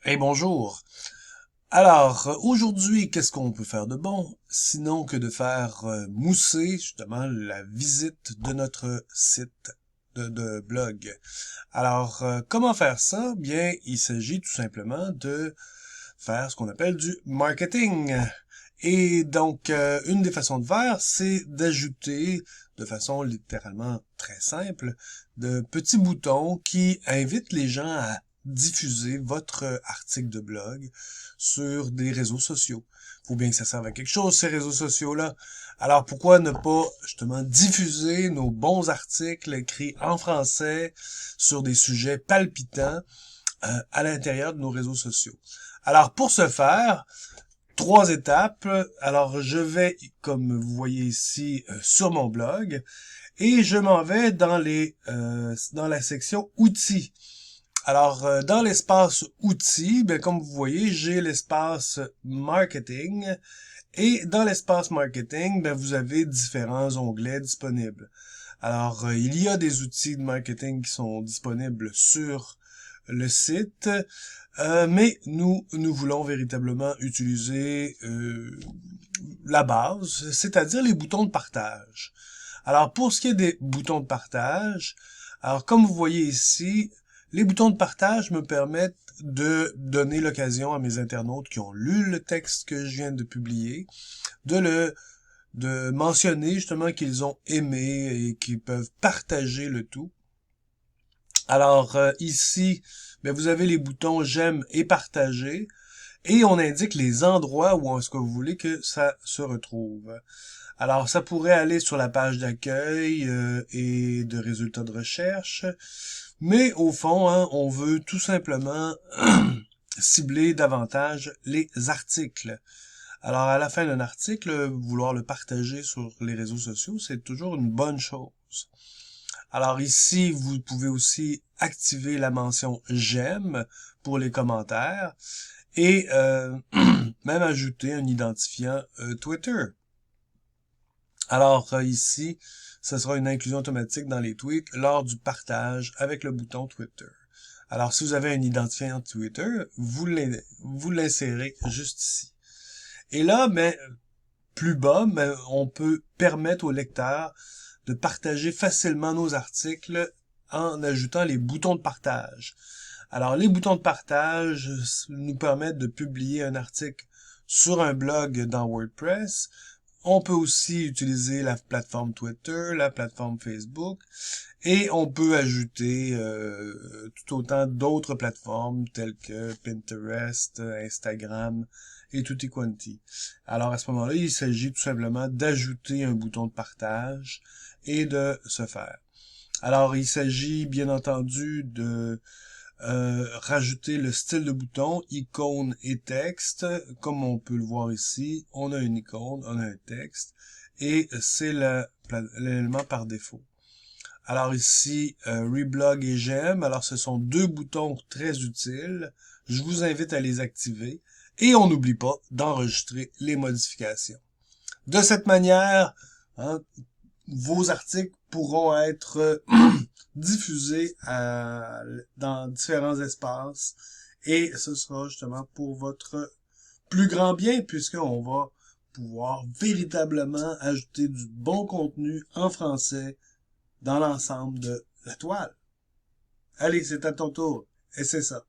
Hey, bonjour. Alors, aujourd'hui, qu'est-ce qu'on peut faire de bon, sinon que de faire mousser justement la visite de notre site de blog. Alors, comment faire ça? Bien, il s'agit tout simplement de faire ce qu'on appelle du marketing. Et donc, une des façons de faire, c'est d'ajouter de façon littéralement très simple de petits boutons qui invitent les gens à diffuser votre article de blog sur des réseaux sociaux. Faut bien que ça serve à quelque chose, ces réseaux sociaux-là. Alors, pourquoi ne pas, justement, diffuser nos bons articles écrits en français sur des sujets palpitants à l'intérieur de nos réseaux sociaux? Alors, pour ce faire, trois étapes. Alors, je vais, comme vous voyez ici, sur mon blog, et je m'en vais dans la section outils. Alors, dans l'espace outils, ben, comme vous voyez, j'ai l'espace marketing, et dans l'espace marketing, ben, vous avez différents onglets disponibles. Alors, il y a des outils de marketing qui sont disponibles sur le site, mais nous voulons véritablement utiliser la base, c'est-à-dire les boutons de partage. Alors, pour ce qui est des boutons de partage, alors comme vous voyez ici, les boutons de partage me permettent de donner l'occasion à mes internautes qui ont lu le texte que je viens de publier, de mentionner justement qu'ils ont aimé et qu'ils peuvent partager le tout. Alors ici, ben, vous avez les boutons j'aime et partager et on indique les endroits où est-ce que vous voulez que ça se retrouve. Alors ça pourrait aller sur la page d'accueil et de résultats de recherche, mais au fond, hein, on veut tout simplement cibler davantage les articles. Alors à la fin d'un article, vouloir le partager sur les réseaux sociaux, c'est toujours une bonne chose. Alors ici, vous pouvez aussi activer la mention j'aime pour les commentaires et même ajouter un identifiant Twitter. Alors ici, ce sera une inclusion automatique dans les tweets lors du partage avec le bouton Twitter. Alors si vous avez un identifiant Twitter, vous l'insérez juste ici. Et là, ben, plus bas, ben, on peut permettre au lecteur de partager facilement nos articles en ajoutant les boutons de partage. Alors, les boutons de partage nous permettent de publier un article sur un blog dans WordPress. On peut aussi utiliser la plateforme Twitter, la plateforme Facebook, et on peut ajouter tout autant d'autres plateformes telles que Pinterest, Instagram et tutti quanti. Alors à ce moment-là, il s'agit tout simplement d'ajouter un bouton de partage et de se faire. Alors il s'agit bien entendu de rajouter le style de bouton, icône et texte. Comme on peut le voir ici, on a une icône, on a un texte et c'est l'élément par défaut. Alors ici, Reblog et J'aime. Alors ce sont deux boutons très utiles. Je vous invite à les activer. Et on n'oublie pas d'enregistrer les modifications. De cette manière, hein, vos articles pourront être diffusés dans différents espaces. Et ce sera justement pour votre plus grand bien, puisqu'on va pouvoir véritablement ajouter du bon contenu en français dans l'ensemble de la toile. Allez, c'est à ton tour. Et c'est ça.